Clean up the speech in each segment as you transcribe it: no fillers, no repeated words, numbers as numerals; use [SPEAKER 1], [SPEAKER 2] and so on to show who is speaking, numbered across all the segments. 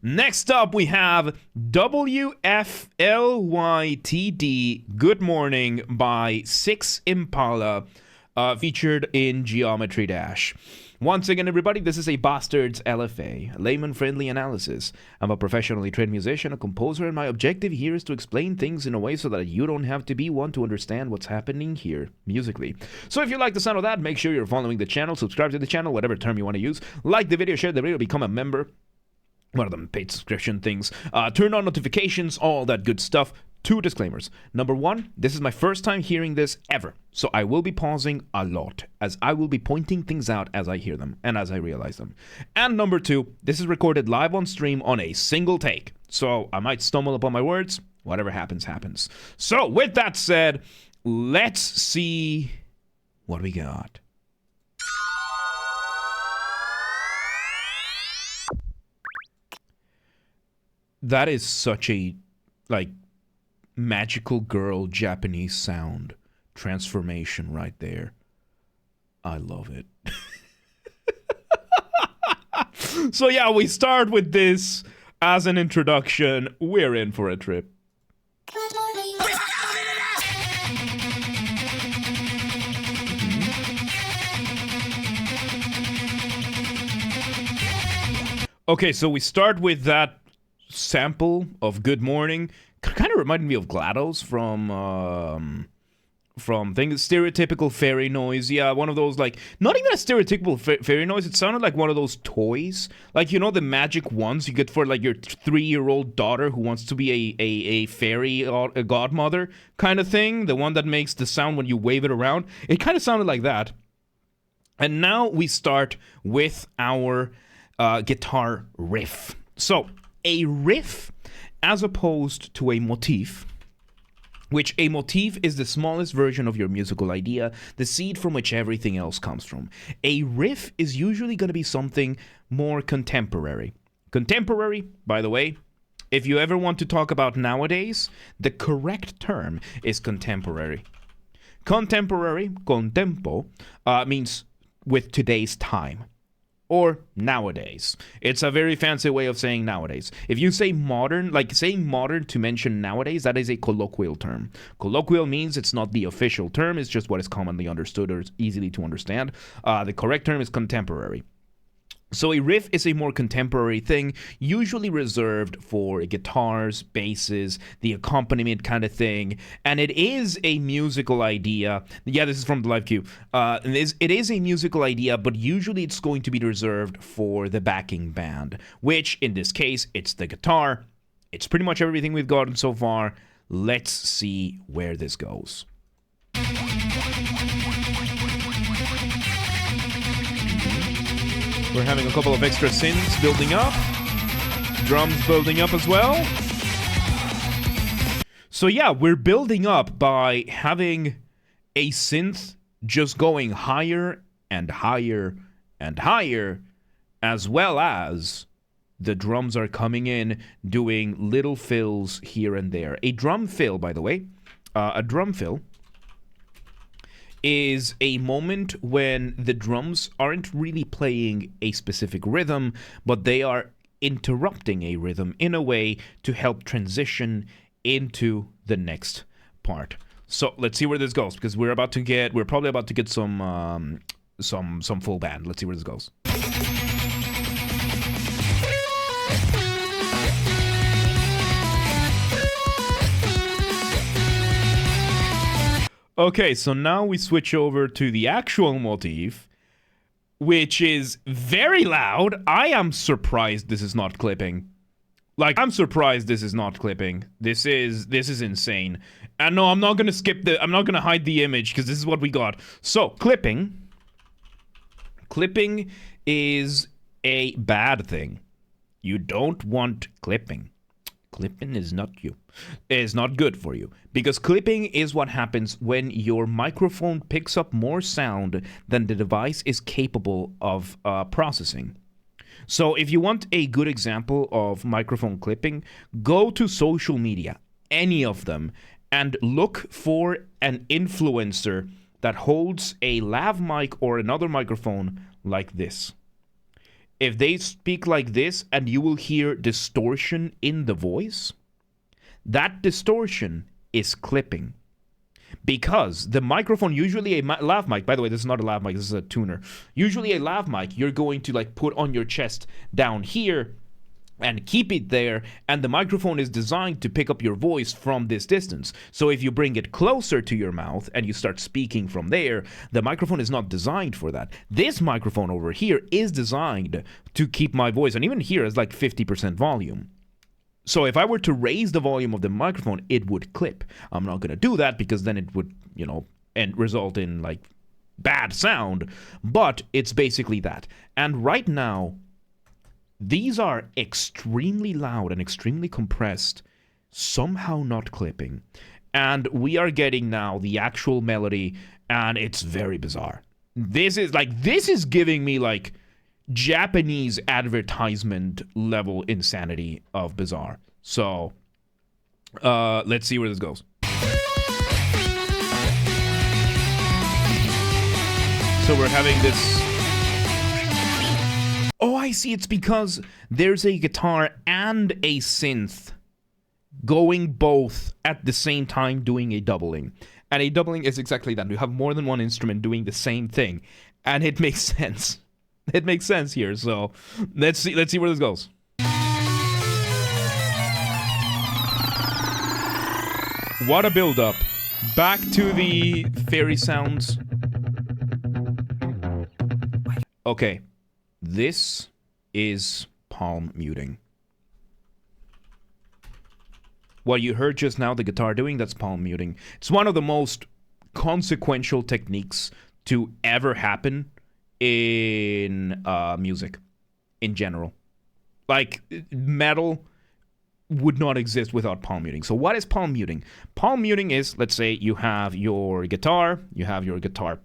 [SPEAKER 1] Next up, we have WFLYTD Good Morning by 6 Impala, featured in Geometry Dash. Once again, everybody, this is a Basterd's LFA, Layman-friendly analysis. I'm a professionally trained musician, a composer, and my objective here is to explain things in a way so that you don't have to be one to understand what's happening here musically. So if you like the sound of that, make sure you're following the channel, subscribe to the channel, whatever term you want to use, like the video, share the video, become a member. One of them paid subscription things. Turn on notifications, all that good stuff. 2 disclaimers. Number 1, this is my first time hearing this ever, so I will be pausing a lot, as I will be pointing things out as I hear them and as I realize them. And number 2, this is recorded live on stream on a single take, so I might stumble upon my words. Whatever happens, happens. So with that said, let's see what we got. That is such a, magical girl Japanese sound transformation right there. I love it. So yeah, we start with this as an introduction. We're in for a trip. Okay, so we start with that sample of Good Morning. Kind of reminded me of GLaDOS from things, stereotypical fairy noise. Yeah, one of those, not even a stereotypical fairy noise. It sounded like one of those toys, the magic wands you get for your 3-year-old daughter who wants to be a fairy or a godmother kind of thing. The one that makes the sound when you wave it around. It kind of sounded like that. And now we start with our guitar riff. So a riff, as opposed to a motif, which a motif is the smallest version of your musical idea, the seed from which everything else comes from. A riff is usually going to be something more contemporary. Contemporary, by the way, if you ever want to talk about nowadays, the correct term is contemporary. Contemporary, contempo, means with today's time. Or nowadays. It's a very fancy way of saying nowadays. If you say modern, saying modern to mention nowadays, that is a colloquial term. Colloquial means it's not the official term, it's just what is commonly understood or is easily to understand. The correct term is contemporary. So a riff is a more contemporary thing, usually reserved for guitars, basses, the accompaniment kind of thing, and it is a musical idea. Yeah, this is from the live cue. It is a musical idea, but usually it's going to be reserved for the backing band, which in this case, it's the guitar. It's pretty much everything we've gotten so far. Let's see where this goes. We're having a couple of extra synths building up. Drums building up as well. So yeah, we're building up by having a synth just going higher and higher and higher, as well as the drums are coming in doing little fills here and there. A drum fill, by the way, a drum fill is a moment when the drums aren't really playing a specific rhythm, but they are interrupting a rhythm in a way to help transition into the next part. So let's see where this goes, because we're probably about to get some full band. Let's see where this goes. Okay, so now we switch over to the actual motif, which is very loud. I am surprised this is not clipping. I'm surprised this is not clipping. This is insane. And no, I'm not gonna hide the image because this is what we got. So, clipping is a bad thing. You don't want clipping. Clipping is not good for you, because clipping is what happens when your microphone picks up more sound than the device is capable of processing. So if you want a good example of microphone clipping, go to social media, any of them, and look for an influencer that holds a lav mic or another microphone like this. if they speak like this and you will hear distortion in the voice, that distortion is clipping. Because the microphone, usually a lav mic, by the way, this is not a lav mic, this is a tuner. Usually a lav mic, you're going to like put on your chest down here and keep it there, and the microphone is designed to pick up your voice from this distance. So if you bring it closer to your mouth and you start speaking from there, the microphone is not designed for that. This microphone over here is designed to keep my voice, and even here is like 50% volume. So if I were to raise the volume of the microphone, it would clip. I'm not going to do that because then it would, and result in like bad sound, but it's basically that. And right now, these are extremely loud and extremely compressed, somehow not clipping. And we are getting now the actual melody, and it's very bizarre. This is giving me like Japanese advertisement level insanity of bizarre. So, let's see where this goes. So we're having this... Oh, I see. It's because there's a guitar and a synth going both at the same time doing a doubling. And a doubling is exactly that. You have more than one instrument doing the same thing. And it makes sense. It makes sense here. So let's see where this goes. What a build-up. Back to the fairy sounds. Okay. This is palm muting. What you heard just now, the guitar doing, that's palm muting. It's one of the most consequential techniques to ever happen in music in general. Like, metal would not exist without palm muting. So what is palm muting? Palm muting is, let's say you have your guitar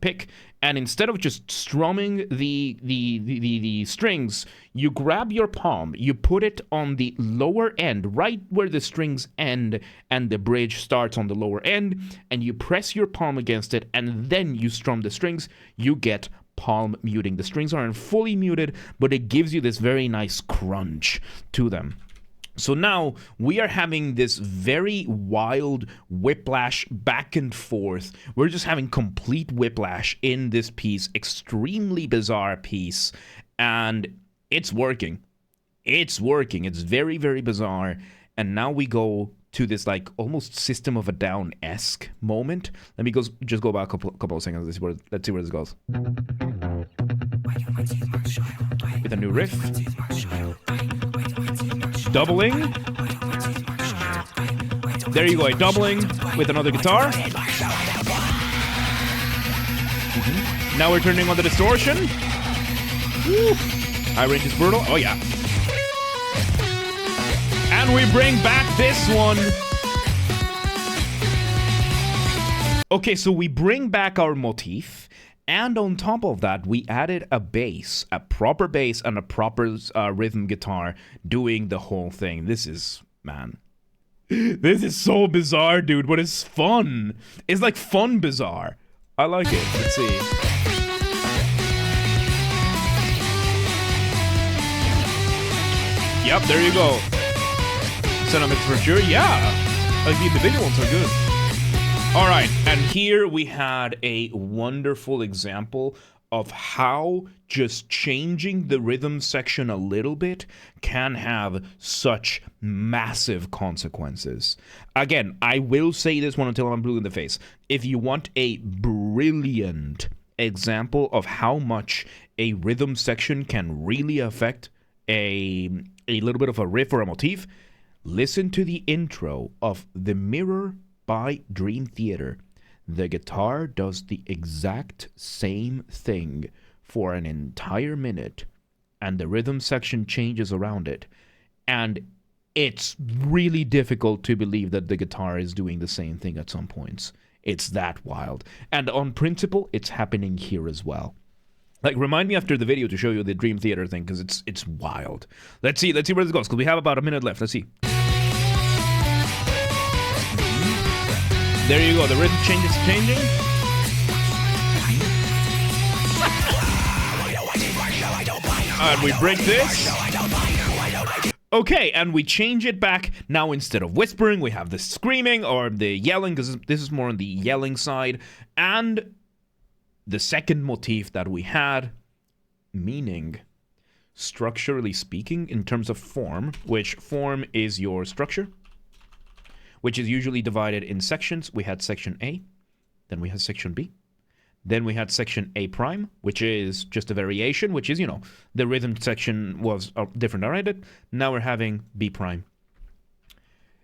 [SPEAKER 1] pick, and instead of just strumming the strings, you grab your palm, you put it on the lower end, right where the strings end and the bridge starts on the lower end, and you press your palm against it, and then you strum the strings. You get palm muting. The strings aren't fully muted, but it gives you this very nice crunch to them. So now we are having this very wild whiplash back and forth. We're just having complete whiplash in this piece, extremely bizarre piece, and it's working. It's working. It's very, very bizarre. And now we go to this like almost System of a Down-esque moment. Let me just go back a couple of seconds. Let's see where this goes. With a new riff. Doubling. There you go, a doubling with another guitar. Now we're turning on the distortion. Woo. High range is brutal. Oh yeah. And we bring back this one. Okay, so we bring back our motif. And on top of that, we added a bass, a proper bass and a proper rhythm guitar doing the whole thing. This is, man, this is so bizarre, dude, but it's fun. It's like fun bizarre. I like it. Let's see. Yep, there you go. Cinematics for sure. Yeah, like the individual ones are good. All right, and here we had a wonderful example of how just changing the rhythm section a little bit can have such massive consequences. Again, I will say this one until I'm blue in the face. If you want a brilliant example of how much a rhythm section can really affect a little bit of a riff or a motif, listen to the intro of The Mirror by Dream Theater. The guitar does the exact same thing for an entire minute, and the rhythm section changes around it. And it's really difficult to believe that the guitar is doing the same thing at some points. It's that wild. And on principle, it's happening here as well. Like, remind me after the video to show you the Dream Theater thing, because it's wild. Let's see where this goes, because we have about a minute left. Let's see. There you go, the rhythm changes changing. And we break this. Okay, and we change it back. Now, instead of whispering, we have the screaming or the yelling, because this is more on the yelling side. And the second motif that we had, meaning, structurally speaking, in terms of form, which form is your structure, which is usually divided in sections. We had section A, then we had section B. Then we had section A prime, which is just a variation, which is, you know, the rhythm section was different oriented. Now we're having B prime.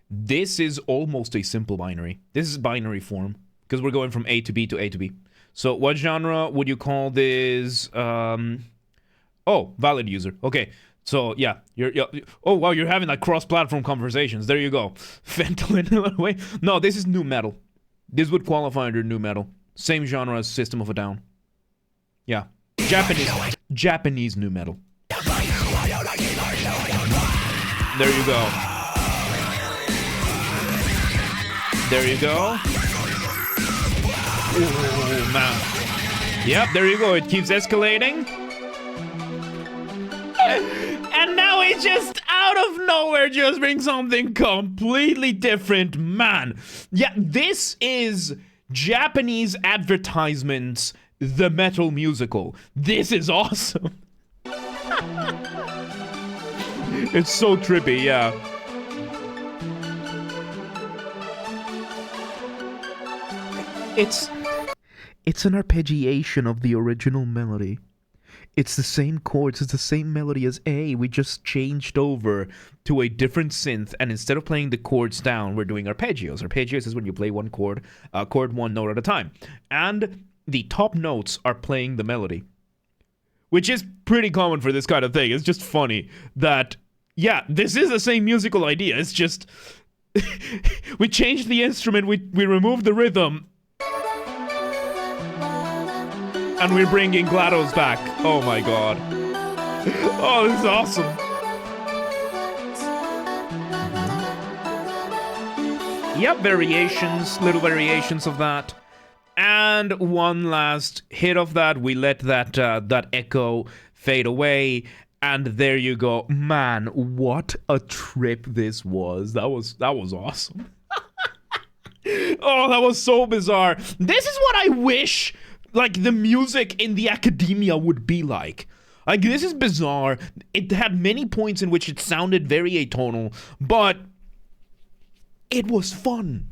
[SPEAKER 1] This is almost a simple binary. This is binary form because we're going from A to B to A to B. So what genre would you call this? Oh, valid user. Okay. So yeah, oh wow, you're having like cross-platform conversations. There you go. Ventolin. No, this is new metal. This would qualify under new metal. Same genre as System of a Down. Yeah. Japanese new metal. There you go. There you go. Oh, man. Yep, there you go. It keeps escalating. And now it just out of nowhere just brings something completely different. Man. Yeah, this is Japanese advertisements, the metal musical. This is awesome. It's so trippy, yeah. It's an arpeggiation of the original melody. It's the same chords, it's the same melody as A. We just changed over to a different synth, and instead of playing the chords down, we're doing arpeggios. Arpeggios is when you play one chord, one note at a time. And the top notes are playing the melody, which is pretty common for this kind of thing. It's just funny that, yeah, this is the same musical idea. It's just, we changed the instrument, we removed the rhythm, and we're bringing GLaDOS back. Oh my god. Oh, this is awesome. Yep, variations, little variations of that. And one last hit of that. We let that echo fade away. And there you go. Man, what a trip this was. That was awesome. Oh, that was so bizarre. This is what I wish, like, the music in the academia would be like. Like, this is bizarre. It had many points in which it sounded very atonal, but it was fun.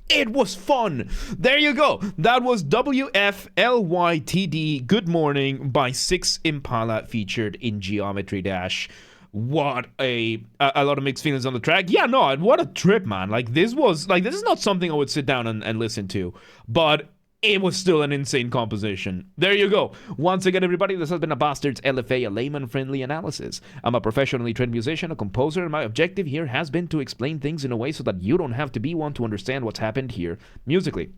[SPEAKER 1] It was fun. There you go. That was WFLYTD Good Morning by 6 Impala featured in Geometry Dash. What a lot of mixed feelings on the track. Yeah, no, what a trip, man. Like, this is not something I would sit down and listen to, but it was still an insane composition. There you go. Once again, everybody, this has been a Basterd's LFA, a layman-friendly analysis. I'm a professionally trained musician, a composer, and my objective here has been to explain things in a way so that you don't have to be one to understand what's happened here musically.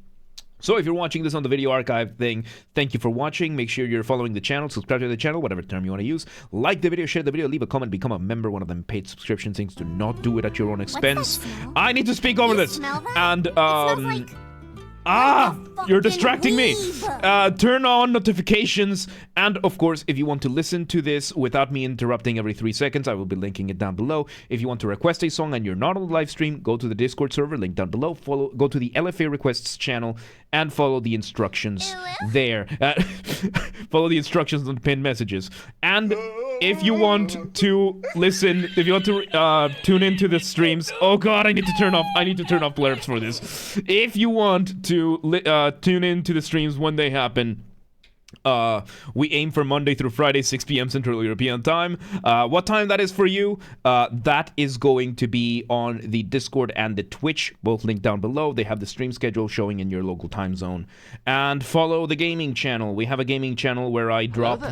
[SPEAKER 1] So if you're watching this on the video archive thing, thank you for watching. Make sure you're following the channel, subscribe to the channel, whatever term you want to use. Like the video, share the video, leave a comment, become a member, one of them paid subscription things. Do not do it at your own expense. I need to speak over this. And, you're distracting me. Turn on notifications. And of course, if you want to listen to this without me interrupting every 3 seconds, I will be linking it down below. If you want to request a song and you're not on the live stream, go to the Discord server, link down below. Go to the LFA requests channel and follow the instructions there. Follow the instructions on the pinned messages. And if you want to listen, if you want to tune into the streams, oh god, I need to turn off blurbs for this. If you want to tune into the streams when they happen, we aim for Monday through Friday, 6 p.m. Central European time. What time that is for you? That is going to be on the Discord and the Twitch, both linked down below. They have the stream schedule showing in your local time zone. And follow the gaming channel. We have a gaming channel where I drop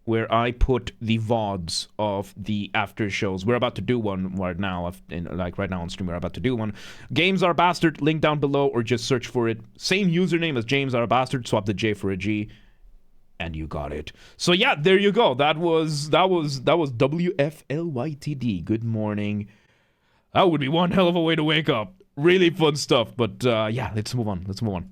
[SPEAKER 1] where I put the VODs of the after shows. We're about to do one right now, right now on stream, we're about to do one. Games Are Basterd, link down below, or just search for it. Same username as James Are Basterd, swap the J for a G, and you got it. So yeah, there you go. That was WFLYTD. Good morning. That would be one hell of a way to wake up. Really fun stuff, but yeah, let's move on.